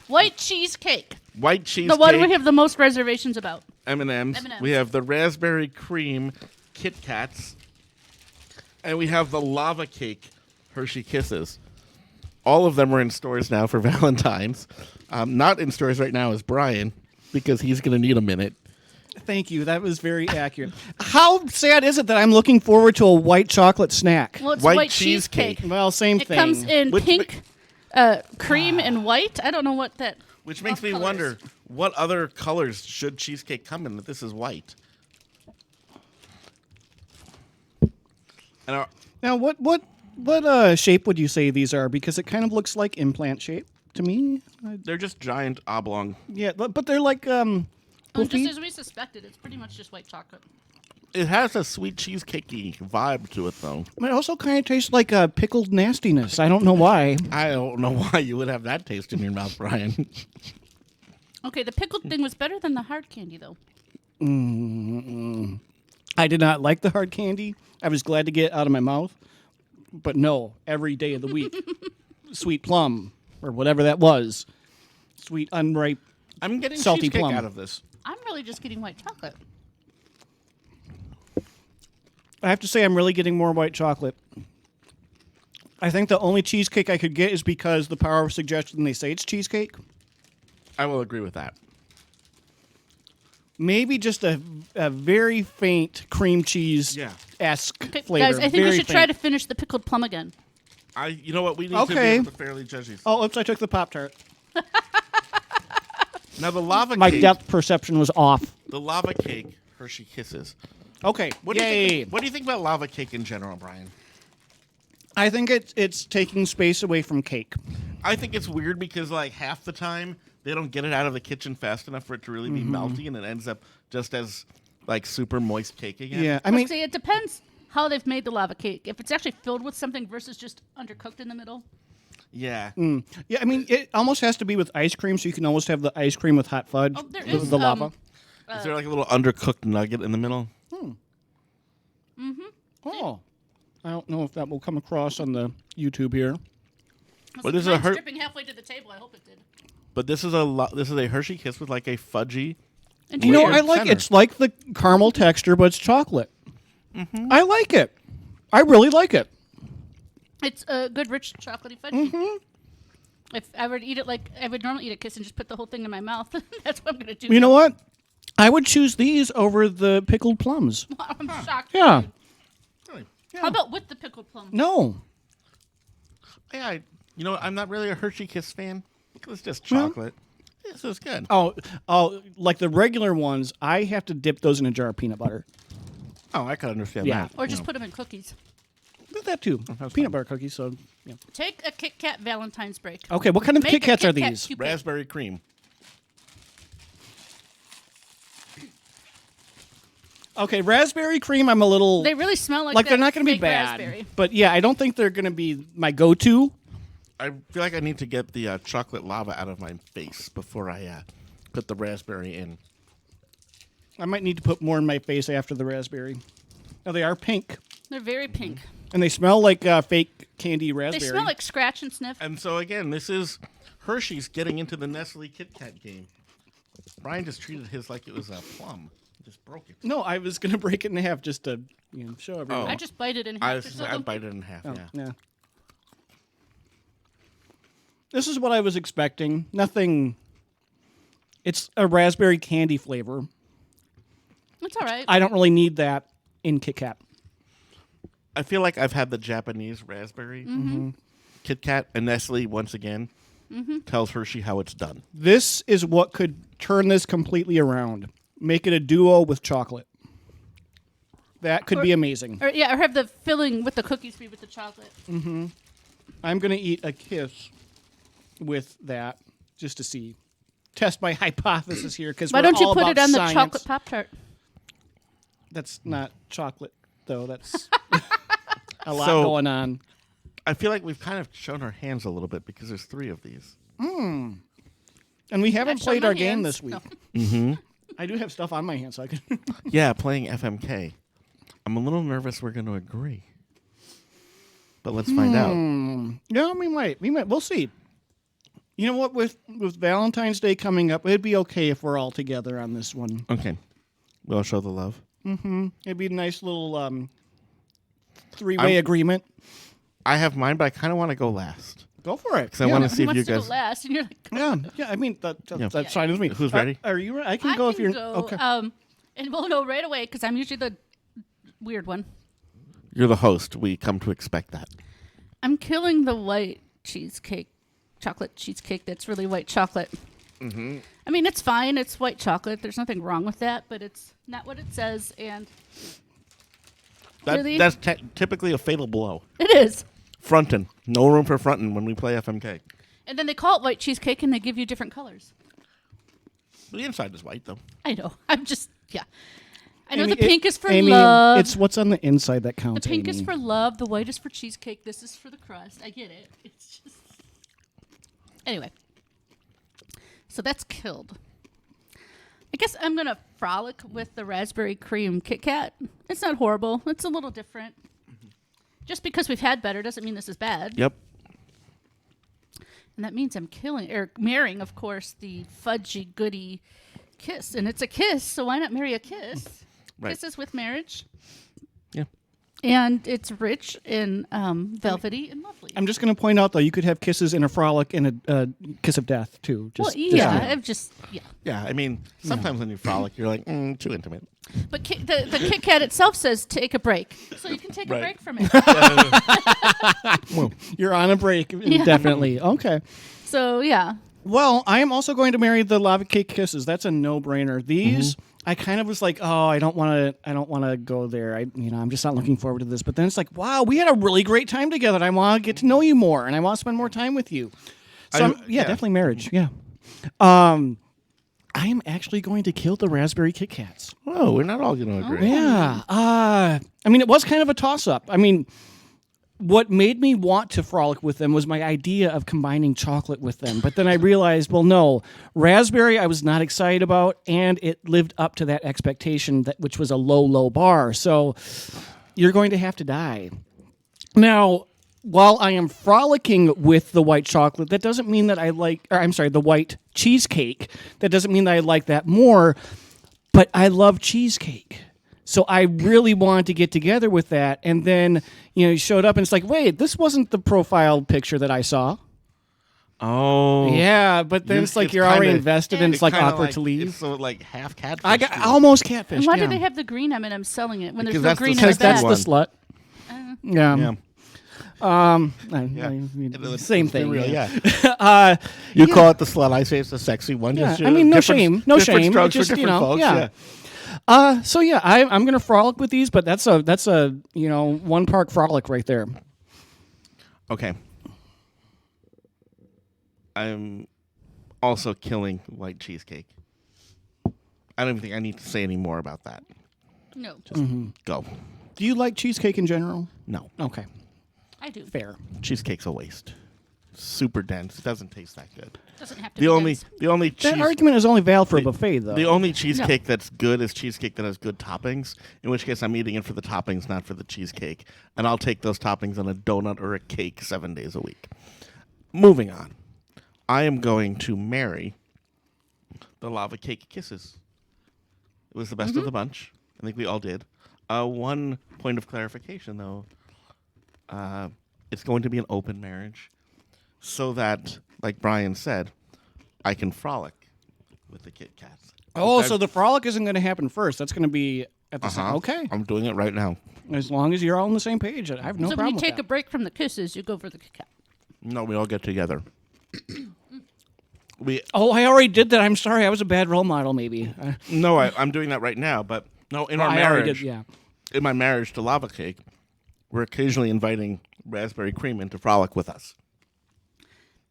White cheesecake. White cheesecake. The one we have the most reservations about. M&Ms. M&Ms. We have the raspberry cream Kit Kats. And we have the lava cake Hershey Kisses. All of them are in stores now for Valentine's. Not in stores right now is Brian, because he's going to need a minute. Thank you. That was very accurate. How sad is it that I'm looking forward to a white chocolate snack? Well, it's White white cheesecake. cheesecake. Well, same It thing. comes in Which pink, cream, and white. I don't know what that. Which makes off me color wonder is. what other colors should cheesecake come in that this is white. And Now, what shape would you say these are? Because it kind of looks like implant shape to me. they're just giant oblong. Yeah, but they're like Just poofy. as we suspected, it's pretty much just white chocolate. It has a sweet cheesecakey vibe to it, though. It also kind of tastes like pickled nastiness. I don't know why. I don't know why you would have that taste in your mouth, Brian. Okay, the pickled thing was better than the hard candy, though. I did not like the hard candy. I was glad to get it out of my mouth. But no, every day of the week, sweet plum or whatever that was, sweet unripe. I'm getting Salty cheesecake plum. out of this. I'm really just getting white chocolate. I have to say, I'm really getting more white chocolate. I think the only cheesecake I could get is because the power of suggestion, they say it's cheesecake. I will agree with that. Maybe just a very faint cream cheese-esque Okay, flavor. guys, I think Very we should try faint. to finish the pickled plum again. You know what? We need to be Okay. able to fairly judge these. Oh, oops, I took the Pop-Tart. Now the lava My cake. depth perception was off. The lava cake, Hershey Kisses. Okay, What do you yay. think? What do you think about lava cake in general, Brian? I think it's taking space away from cake. I think it's weird because like half the time they don't get it out of the kitchen fast enough for it to really be melty, and it ends up just as like super moist cake again. Yeah, I Well, mean, see, it depends how they've made the lava cake. If it's actually filled with something versus just undercooked in the middle. Yeah. yeah, I mean, it almost has to be with ice cream, so you can almost have the ice cream with hot fudge. Oh, there with is, the lava. Is there like a little undercooked nugget in the middle? Oh, I don't know if that will come across on the YouTube here. Well, this is a Mine's dripping halfway to the table. I hope it did. But this is a Hershey Kiss with like a fudgy. And You know, Weird I like center. it's like the caramel texture, but it's chocolate. I like it. I really like it. it's a good, rich, chocolatey fudgy. If I were to eat it like I would normally eat a kiss and just put the whole thing in my mouth, that's what I'm going to do. You know what? I would choose these over the pickled plums. I'm shocked. Yeah. Really? How about with the pickled plum? No. Yeah. I'm not really a Hershey Kiss fan because it's just chocolate. This is good. Oh, like the regular ones, I have to dip those in a jar of peanut butter. Oh, I can understand Yeah. that. Or just put them in cookies. Do that too. that's Peanut fine. butter cookies. So, yeah. Take a Kit Kat Valentine's break. Okay, what kind of Make Kit a Kats are Kit Kat these? Cupid. Raspberry cream. Okay, raspberry cream. I'm a little They really smell like like they're that not going to be fake bad, raspberry. but yeah, I don't think they're going to be my go-to. I feel like I need to get the chocolate lava out of my face before I put the raspberry in. I might need to put more in my face after the raspberry. Now they are pink, They're very pink. and they smell like fake candy They raspberry. smell like scratch and sniff. And so again, this is Hershey's getting into the Nestle Kit Kat game. Brian just treated his like it was a plum. Just broke it. No, I was going to break it in half just to show everyone. I just bite it in I half. was I bite it in half. Oh, Yeah. yeah. This is what I was expecting. Nothing. It's a raspberry candy flavor. It's all right. I don't really need that in Kit Kat. I feel like I've had the Japanese raspberry Kit Kat, and Nestle once again tells Hershey how it's done. This is what could turn this completely around. Make it a duo with chocolate. That could be amazing. Or have the filling with the cookies be with the chocolate. I'm going to eat a kiss with that just to see. Test my hypothesis here because Why don't you put it on the chocolate Pop-Tart? That's not chocolate, though. That's a lot So- going on. I feel like we've kind of shown our hands a little bit because there's 3 of these. And we haven't I've shown played my our game hands. this week. No. I do have stuff on my hands, so I can. Yeah, playing FMK. I'm a little nervous we're going to agree. But let's find out. Yeah, we might. We'll see. You know what? With Valentine's Day coming up, it'd be okay if we're all together on this one. Okay. We'll show the love. It'd be a nice little three-way agreement. I have mine, but I kind of want to go last. Go for it. Because I want to see Who if you wants to go guys... last? And you're like, Yeah. I mean, that's fine with me. Who's ready? Are you? I can I go can if you're. go. Okay. And we'll know right away because I'm usually the weird one. You're the host. We come to expect that. I'm killing the white cheesecake, chocolate cheesecake that's really white chocolate. Mm-hmm. I mean, it's fine. It's white chocolate. There's nothing wrong with that, but it's not what it says. And really, That's typically a fatal blow. it is. Frontin'. No room for frontin' when we play FMK. And then they call it white cheesecake, and they give you different colors. The inside is white, though. I know. I'm just, yeah. I know Amy, the pink is for Amy, love. it's what's on the inside that The counts. pink Amy. is for love. The white is for cheesecake. This is for the crust. I get it. It's just. Anyway. So that's killed. I guess I'm going to frolic with the raspberry cream Kit Kat. It's not horrible. It's a little different. Just because we've had better doesn't mean this is bad. Yep. And that means I'm marrying, of course, the fudgy goody kiss. And it's a kiss, so why not marry a kiss? Right. Kisses with marriage. Yeah. And it's rich and velvety and lovely. I'm just going to point out, though, you could have kisses in a frolic and a kiss of death, too. Yeah. Yeah, I mean, sometimes when you frolic, you're like, too intimate. But the Kit Kat itself says take a break. So you can take a Right. break from it. You're on a break, definitely. Okay. So, yeah. Well, I am also going to marry the lava cake kisses. That's a no-brainer. These, I kind of was like, oh, I don't want to go there. I'm just not looking forward to this. But then it's like, wow, we had a really great time together. And I want to get to know you more, and I want to spend more time with you. So, definitely marriage. Yeah. I am actually going to kill the raspberry Kit Kats. Oh, we're not all going to agree. Yeah. It was kind of a toss-up. What made me want to frolic with them was my idea of combining chocolate with them. But then I realized, well, no, raspberry I was not excited about, and it lived up to that expectation, which was a low, low bar. So you're going to have to die. Now, while I am frolicking with the white chocolate, that doesn't mean that the white cheesecake. That doesn't mean that I like that more, but I love cheesecake. So I really wanted to get together with that. And then, you showed up and it's like, wait, this wasn't the profile picture that I saw. Oh. Yeah, but then it's like you're already invested and it's like awkward to leave. It's so like half catfish. I got almost catfished. And why do they have the green M&M selling it when there's Because no green in Because the that's bag? the slut. Yeah. Yeah. Same It's thing. real, yeah. You call it the slut. I say it's the sexy one. Yeah. Just, No different- shame. No different shame. strokes Just, for different folks. yeah. I'm gonna frolic with these, but that's a one park frolic right there. Okay. I'm also killing white cheesecake. I don't even think I need to say any more about that. No, Go. Do you like cheesecake in general? No. Okay, I do. fair. Cheesecake's a waste. Super dense. It doesn't taste that good. Doesn't have to The be only dense. the only That cheese argument is only valid for a buffet, though. the only cheesecake that's good is cheesecake that has good toppings, in which case I'm eating it for the toppings, not for the cheesecake. And I'll take those toppings on a donut or a cake 7 days a week. Moving on. I am going to marry the lava cake kisses. It was the best of the bunch. I think we all did. One point of clarification, though. It's going to be an open marriage so that, like Brian said, I can frolic with the Kit Kats. Oh, so the frolic isn't going to happen first. That's going to be at the same. Okay, I'm doing it right now. as long as you're all on the same page, I have no So when problem you with take that. a break from the kisses, you go for the Kit Kat. No, we all get together. Oh, I already did that. I'm sorry. I was a bad role model, maybe. I'm doing that right now. But no, in our I already marriage, did, yeah. in my marriage to lava cake, we're occasionally inviting raspberry cream in to frolic with us.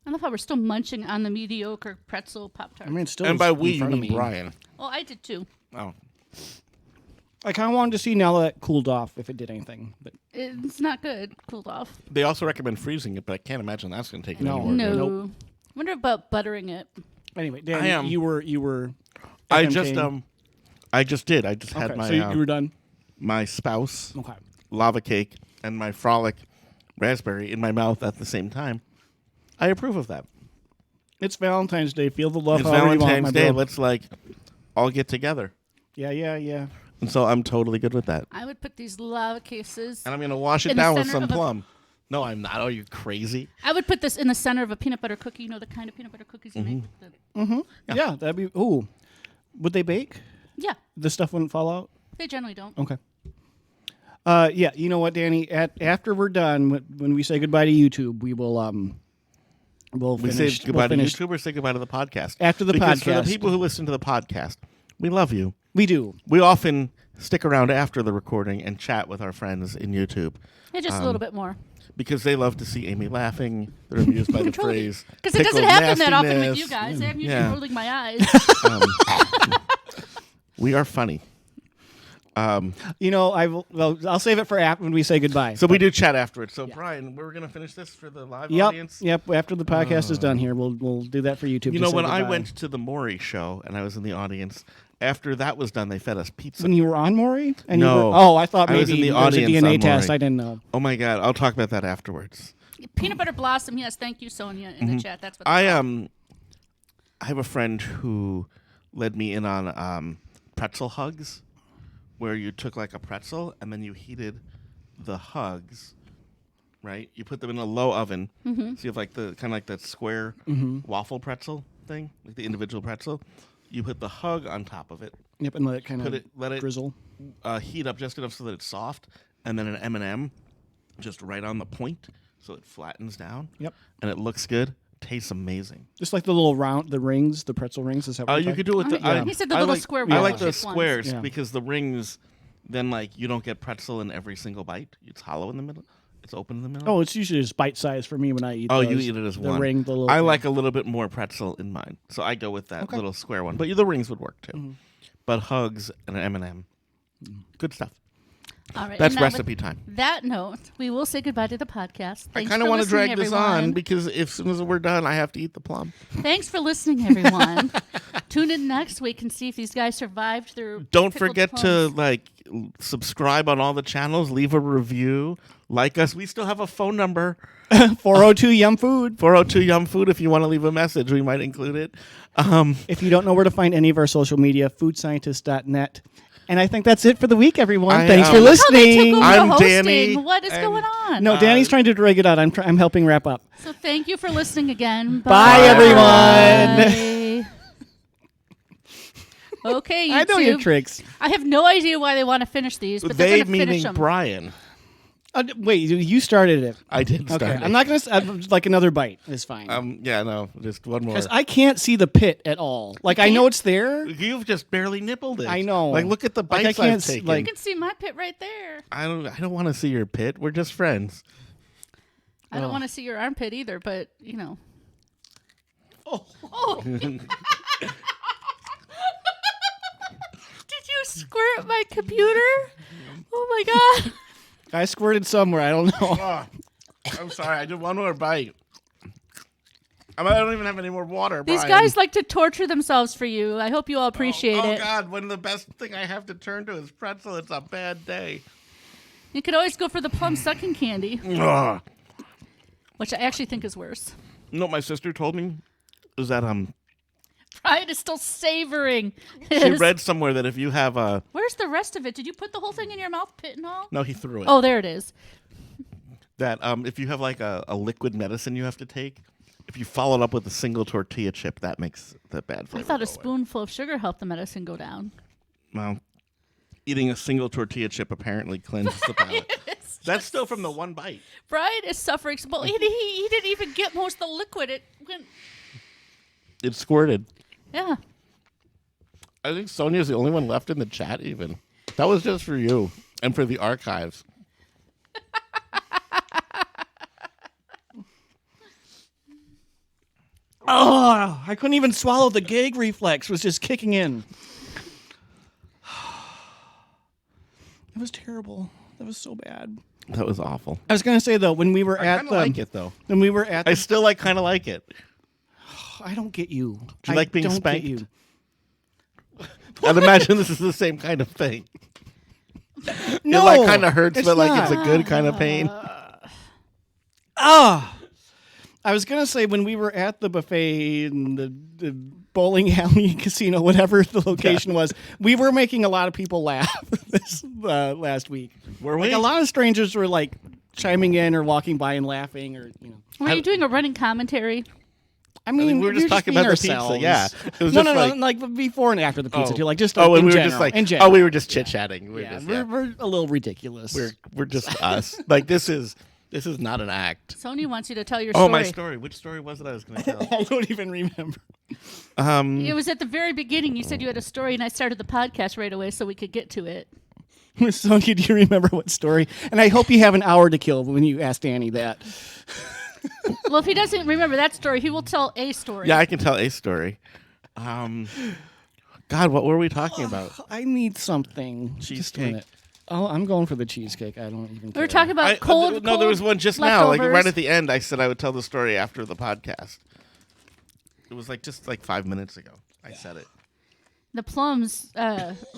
I love how we're still munching on the mediocre pretzel Pop Tarts. It's still And by in we, you front of mean me. Brian. Oh, I did too. Oh, I kind of wanted to see now that it cooled off if it did anything. But It's not good. Cooled off. they also recommend freezing it, but I can't imagine that's going to take No. any more. No. Nope. Wonder about buttering it. anyway, Dan, I am- you were. I FMKing. just did. I just had Okay, my so you were done. my spouse Okay. lava cake and my frolic raspberry in my mouth at the same time. I approve of that. It's Valentine's Day. Feel the love. It's however you want, Valentine's my Day. bro. Let's all get together. Yeah. And so I'm totally good with that. I would put these lava cases. And I'm going to wash it In the down with center some of a- plum. No, I'm not. Are you crazy? I would put this in the center of a peanut butter cookie. You know the kind of peanut butter cookies you make with the Yeah, that'd be. Ooh, would they bake? Yeah, The stuff wouldn't fall out? they generally don't. Okay. Yeah, you know what, Danny? After we're done, when we say goodbye to YouTube, we'll We finish. say goodbye we'll to finish. YouTube or say goodbye to the podcast? After the because for podcast. the people who listen to the podcast, we love you. We do. We often stick around after the recording and chat with our friends in YouTube Yeah, just a little bit more. because they love to see Amy laughing. They're amused by the phrase. Because it doesn't happen that often with nastiness. you guys. I'm usually Yeah. rolling my eyes. We are funny. You know, I'll save it for when we say goodbye. So we do chat afterwards. So Brian, we're going to finish this for the live audience. Yep. After the podcast is done here, we'll do that for YouTube. You to know, say when I goodbye. went to the Maury show and I was in the audience, after that was done, they fed us pizza. When you were on Maury? And No. you were, oh, I thought I maybe was in the there was a audience DNA on test. Maury. I didn't know. Oh my God, I'll talk about that afterwards. Peanut butter blossom. Yes, thank you, Sonia, in the chat. That's what I have a friend who led me in on pretzel hugs, where you took like a pretzel and then you heated the hugs, right? You put them in a low oven, so you have like the kind of like that square waffle pretzel thing, like the individual pretzel. You put the hug on top of it, Yep, and let it kind of let it grizzle. heat up just enough so that it's soft, and then an M&M just right on the point, so it flattens down. Yep. And it looks good. Tastes amazing. Just like the little round, the rings, the pretzel rings. Is that what You could do it with the. Yeah. He said the I little like, square I like waffle the shaped ones. squares Yeah. because the rings, then like you don't get pretzel in every single bite. It's hollow in the middle. It's open in the middle. Oh, it's usually just bite size for me when I eat. Oh, those. you eat it as the one. Ring, the little I like a little bit more pretzel in mine, so I go with that little square one. But the rings would work too. But hugs and an M&M, good stuff. All right, That's and now with recipe time. That note, we will say goodbye to the podcast. I Thanks kind of for want to listening, drag this everyone. on because as soon as we're done, I have to eat the plum. Thanks for listening, everyone. Tune in next week and see if these guys survived through. Don't pickled forget plums. to like subscribe on all the channels, leave a review, like us. We still have a phone number. 402 Yum Food. 402 Yum Food. If you want to leave a message, we might include it. If you don't know where to find any of our social media, foodscientist.net. And I think that's it for the week, everyone. Thanks for Oh, they listening. took over I'm the hosting. Danny, What is and- going on? No, Danny's trying to drag it out. I'm helping wrap up. So thank you for listening again. Bye, everyone. Okay, YouTube. I know your tricks. I have no idea why they want to finish these, but they're They going to finish meaning them. Brian. Wait, you started it. I did start Okay, it. I'm not going to. Like another bite is fine. Yeah, no, just one more. Because I can't see the pit at all. Like I know it's there. You've just barely nibbled it. I know. Like, look at the Like, I bites can't I've s- taken. like- You can see my pit right there. I don't want to see your pit. We're just friends. I don't want to see your armpit either, but you know. Did you squirt my computer? Oh my god. I squirted somewhere. I don't know. Oh, I'm sorry. I did one more bite. I don't even have any more water. These Brian. guys like to torture themselves for you. I hope you all appreciate Oh it. God! When the best thing I have to turn to is pretzel, it's a bad day. You could always go for the plum sucking candy, Ugh. which I actually think is worse. You know what my sister told me? Is that Brian is still savoring. she his- read somewhere that if you have a Where's the rest of it? Did you put the whole thing in your mouth, pit and all? no, he threw it. Oh, there it is. That if you have like a liquid medicine you have to take, if you follow it up with a single tortilla chip, that makes the bad flavor. I thought go a spoonful of sugar helped the medicine go down. away. Well, eating a single tortilla chip apparently cleanses the palate. It's That's just- still from the one bite. Brian is suffering. Well, he didn't even get most of the liquid. It went. It squirted. Yeah. I think Sonia's the only one left in the chat. Even that was just for you and for the archives. Oh, I couldn't even swallow. The gag reflex was just kicking in. It was terrible. That was so bad. That was awful. I was gonna say though, when we were I at kind the, of like it though. when we were at, I still kind of like it. I don't get you. Do you I like being don't spanked? Get you. I'd imagine this is the same kind of thing. No, It like kind of hurts, it's but like not. it's a good kind of pain. Ah, I was gonna say when we were at the buffet in the bowling alley casino, whatever the location was, we were making a lot of people laugh this last week. Were we? Like a lot of strangers were like chiming in or walking by and laughing, or you know. Were you doing a running commentary? I mean, we were just talking about the pizza. Yeah, it was no, just like before and after the pizza too. Like just and in we were general, just like, in general. we were just chit chatting. We're a little ridiculous. We're just us. Like this is not an act. Sony wants you to tell your story. Oh, my story. Which story was it I was going to tell? I don't even remember. It was at the very beginning. You said you had a story, and I started the podcast right away so we could get to it. Sonia, do you remember what story? And I hope you have an hour to kill when you ask Danny that. Well, if he doesn't remember that story, he will tell a story. Yeah, I can tell a story. God, what were we talking about? I need something. Just a Cheesecake. minute. Oh, I'm going for the cheesecake. I don't even care. We were talking about cold. No, there was one just now. Like leftovers. right at the end, I said I would tell the story after the podcast. It was just 5 minutes ago. I said it. The plums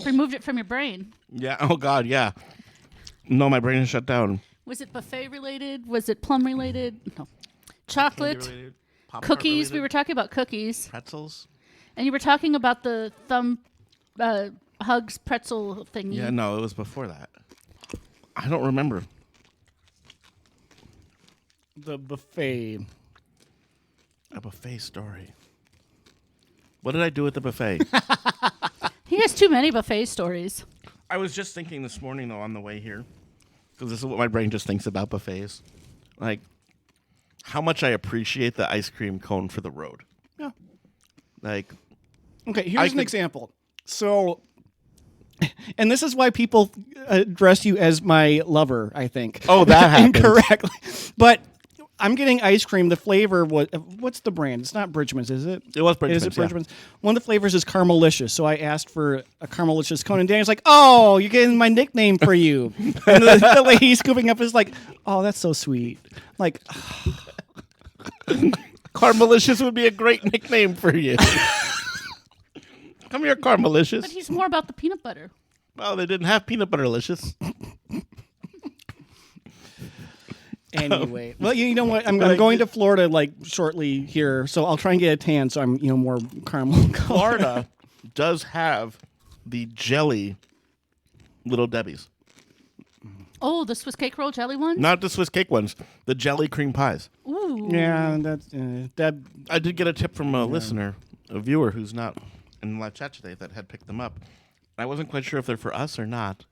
removed it from your brain. Yeah. Oh God. Yeah. No, my brain is shut down. Was it buffet related? Was it plum related? No. Chocolate, Candy-related, Pop-Tart cookies. related, We were talking about cookies, pretzels. and you were talking about the thumb hugs pretzel thingy. Yeah. No, it was before that. I don't remember. The buffet. A buffet story. What did I do at the buffet? He has too many buffet stories. I was just thinking this morning, though, on the way here, because this is what my brain just thinks about buffets. Like, how much I appreciate the ice cream cone for the road. Yeah. Like, Okay, here's an example. So, and this is why people address you as my lover, I think. Oh, that happened. Incorrectly. But I'm getting ice cream. The flavor was, what's the brand? It's not Bridgman's, is it? It was Bridgman's, Is it yeah. Bridgman's? One of the flavors is Caramelicious. So I asked for a Caramelicious cone, and Danny's like, "Oh, you're getting my nickname for you." And the lady scooping up is like, "Oh, that's so sweet." Like, Caramelicious would be a great nickname for you. Come here, But Caramelicious. he's more about the peanut butter. Oh, they didn't have peanut butterlicious. anyway. Well, you know what? I'm going to Florida shortly here, so I'll try and get a tan so I'm more caramel color. Florida does have the jelly Little Debbie's. Oh, the Swiss cake roll jelly one? Not the Swiss cake ones, the jelly cream pies. Ooh. Yeah, that's that. I did get a tip from a listener, a viewer who's not in the live chat today that had picked them up. I wasn't quite sure if they're for us or not.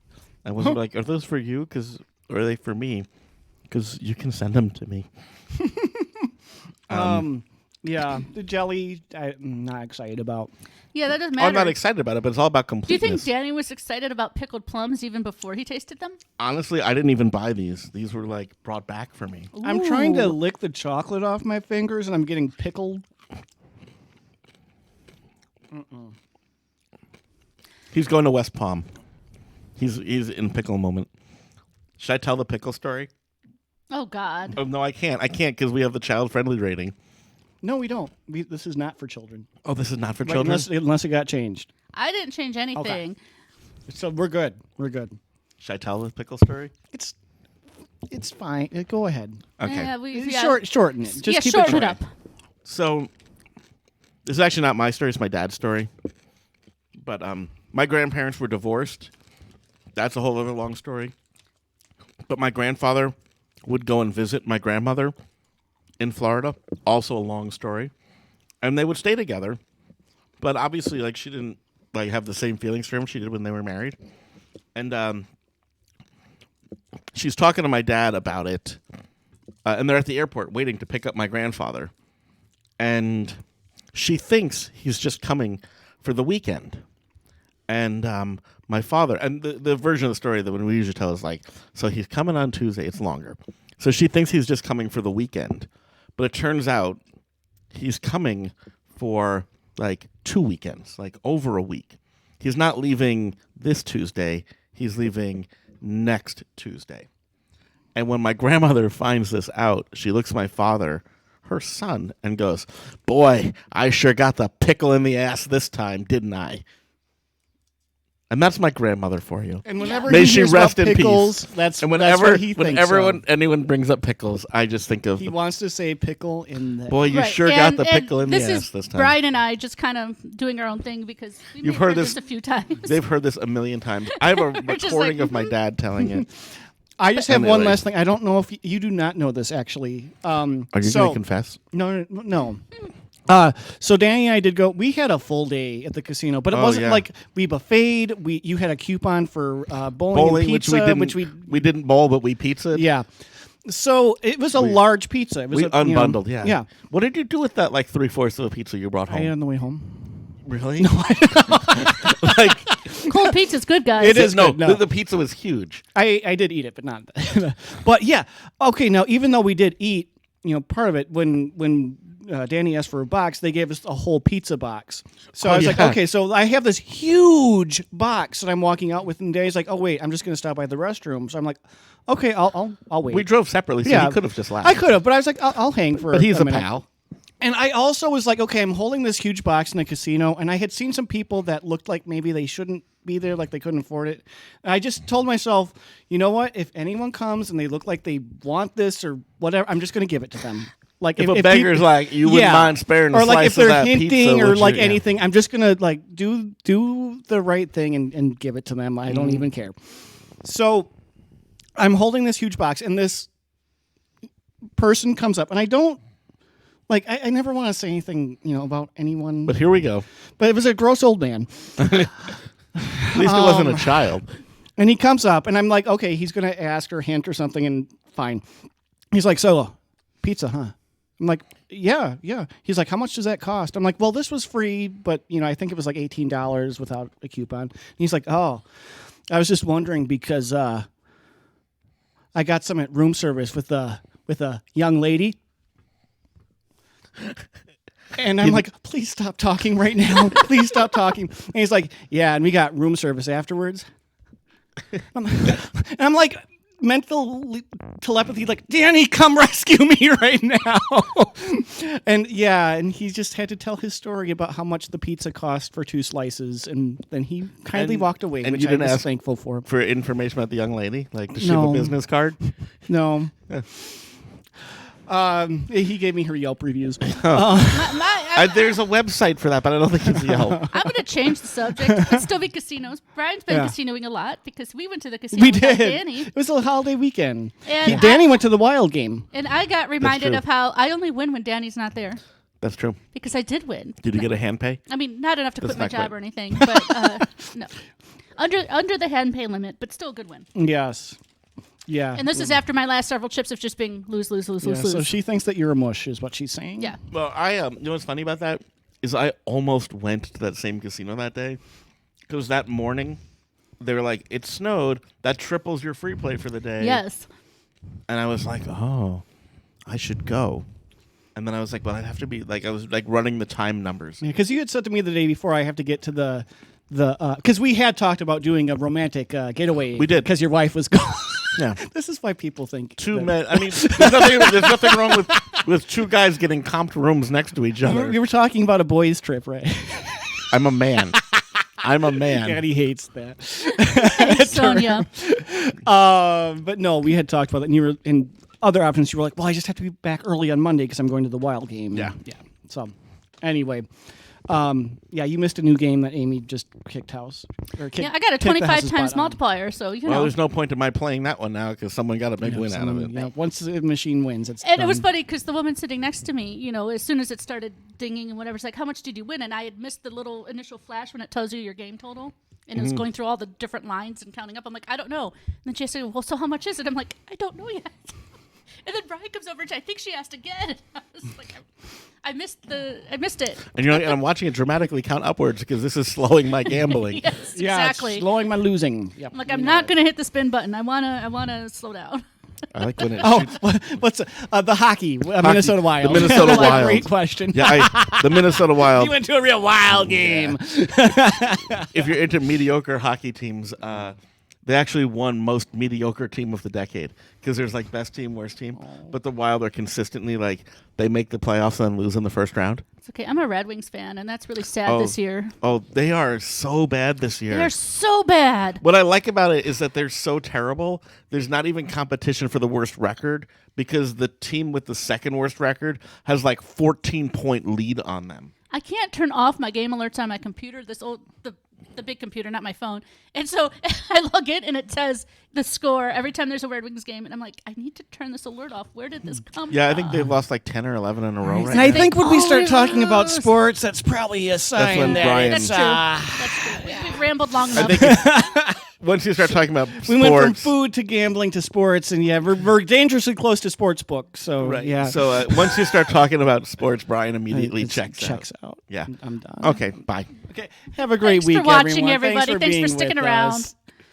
I wasn't like, are those for you? Or are they for me? Because you can send them to me. Yeah, the jelly I'm not excited about. Yeah, that doesn't Oh, matter. I'm not excited about it, but it's all about Do you completeness. think Danny was excited about pickled plums even before he tasted them? Honestly, I didn't even buy these. These were brought back for me. I'm trying to lick the chocolate off my fingers, and I'm getting pickled. He's going to West Palm. He's in pickle moment. Should I tell the pickle story? Oh, God. Oh no, I can't. I can't because we have the child-friendly rating. No, we don't. This is not for children. Oh, this is not for Right, children? unless it got changed. I didn't change anything. So we're good. We're good. Should I tell the pickle story? It's fine. Go ahead. Okay. Shorten it. Just keep shorten it it short. up. So, this is actually not my story. It's my dad's story. But my grandparents were divorced. That's a whole other long story. But my grandfather would go and visit my grandmother in Florida. Also a long story. And they would stay together. But obviously, she didn't have the same feelings for him she did when they were married. And she's talking to my dad about it. And they're at the airport waiting to pick up my grandfather. And she thinks he's just coming for the weekend. And my father, and the version of the story that we usually tell is so he's coming on Tuesday, it's longer. So she thinks he's just coming for the weekend. But it turns out he's coming for 2 weekends, over a week. He's not leaving this Tuesday, he's leaving next Tuesday. And when my grandmother finds this out, she looks at my father, her son, and goes, "Boy, I sure got the pickle in the ass this time, didn't I?" And that's my grandmother for you. And whenever May he she hears rest about in pickles, peace. that's And that's what he thinks of. anyone brings up pickles, I just think of, He wants to say pickle in the. boy, you Right. sure got And- the pickle in the this ass is this time. Brian and I just kind of doing our own thing because we've You've heard heard this- this a few times. They've heard this a million times. I have a just recording like, of my dad telling it. I just have one Anyway. last thing. I don't know if you do not know this actually. Are you so, going to confess? No. So Danny and I did go. We had a full day at the casino, but it wasn't like we buffeted. You had a coupon for bowling and pizza, which we didn't bowl, but we pizza. Yeah. So it was a large pizza. It was we unbundled. Yeah. Yeah. What did you do with that? Like 3/4 of a pizza you brought home? I ate on the way home. Really? No. Like cold pizza's good, guys. It is good. No. The pizza was huge. I did eat it, but not. But yeah. Okay. Now, even though we did eat, part of it when Danny asked for a box, they gave us a whole pizza box. So I was like, okay, so I have this huge box that I'm walking out with, and Danny's like, oh wait, I'm just going to stop by the restroom. So I'm like, okay, I'll wait. We drove separately, so he could have just left. I could have, but I was like, I'll hang for. But he's a minute. pal. And I also was like, okay, I'm holding this huge box in a casino, and I had seen some people that looked like maybe they shouldn't be there, like they couldn't afford it. And I just told myself, you know what? If anyone comes and they look like they want this or whatever, I'm just going to give it to them. Like if a beggar's people, like, you wouldn't mind sparing a or like slice if they're of that hinting pizza, or like you? anything, I'm just gonna like do the right thing and give it to them. I don't even care. So I'm holding this huge box, and this person comes up, and I don't like. I never want to say anything, about anyone. But here we go. But it was a gross old man. At least it wasn't a child. And he comes up, and I'm like, okay, he's gonna ask or hint or something, and fine. He's like, so pizza, huh? I'm like, yeah. He's like, how much does that cost? I'm like, well, this was free, but I think it was like $18 without a coupon. And he's like, oh, I was just wondering because I got some at room service with a young lady. And I'm like, please stop talking right now. Please stop talking. And he's like, yeah, and we got room service afterwards. And I'm like, mental telepathy, like, Danny, come rescue me right now. And he just had to tell his story about how much the pizza cost for 2 slices, and then he kindly walked away, and which you didn't I was ask thankful for. For information about the young lady, like, does she have a business card? No. He gave me her Yelp reviews. There's a website for that, but I don't think it's Yelp. I'm going to change the subject. Let's still be casinos. Brian's been casinoing a lot because we went to the casino We with did. Danny. It was a holiday weekend. And Danny went to the Wild game. And I got reminded of how I only win when Danny's not there. That's true. Because I did win. Did you get a hand pay? I mean, not enough to quit my job great. or anything, but no. Under the hand pay limit, but still a good win. Yes. Yeah. And this is after my last several chips of just being lose. So she thinks that you're a mush, is what she's saying. Yeah. Well, you know what's funny about that is I almost went to that same casino that day because that morning they were like, it snowed. That triples your free play for the day. Yes. And I was like, oh, I should go. And then I was like, but I'd have to be like, I was like running the time numbers. Yeah, because you had said to me the day before, I have to get to the because we had talked about doing a romantic getaway. We did. Because your wife was gone. Yeah. This is why people think. 2 men. I mean, there's nothing wrong with 2 guys getting comped rooms next to each other. We were talking about a boys' trip, right? I'm a man. I'm a man. Daddy hates that. Sonia. But no, we had talked about it, and you were in other options. You were like, well, I just have to be back early on Monday because I'm going to the Wild game. Yeah. So, anyway. You missed a new game that Amy just kicked house. I got a 25 times multiplier, so you know. Well, there's no point in my playing that one now because someone got a big win out of it. Yeah, once the machine wins, it's And done. it was funny because the woman sitting next to me, as soon as it started dinging and whatever, it's like, how much did you win? And I had missed the little initial flash when it tells you your game total. And it was going through all the different lines and counting up. I'm like, I don't know. And then she said, well, so how much is it? I'm like, I don't know yet. And then Brian comes over and I think she asked again. I was like, I missed it. And and I'm watching it dramatically count upwards because this is slowing my gambling. Yes, Yeah, exactly. it's slowing my losing. Yep. I'm like, I'm not going to hit the spin button. I wanna slow down. I like when it. Oh, what's the hockey? Minnesota Wild. The Minnesota Wild. Great question. Yeah, the Minnesota Wild. You went to a real Wild game. If you're into mediocre hockey teams, they actually won most mediocre team of the decade because there's like best team, worst team. But the Wild are consistently like they make the playoffs and lose in the first round. It's okay. I'm a Red Wings fan, and that's really sad this year. Oh, they are so bad this year. They're so bad. What I like about it is that they're so terrible. There's not even competition for the worst record because the team with the second worst record has like 14-point lead on them. I can't turn off my game alerts on my computer. The the big computer, not my phone. And so I log in and it says the score every time there's a Red Wings game. And I'm like, I need to turn this alert off. Where did this come from? Yeah, I think they've lost like 10 or 11 in a row right And I now. think when we start always talking about lose. sports, that's probably a sign when that Brian- it's, That's true. We've rambled long enough. Once you start talking about sports, we went from food to gambling to sports, and yeah, we're dangerously close to sports book. So right? yeah, So once you start talking about sports, Brian immediately It checks out. Yeah. I'm done. Okay. Bye. Okay. Have a great Thanks week, for watching, everyone. everybody. Thanks for being sticking with around. us.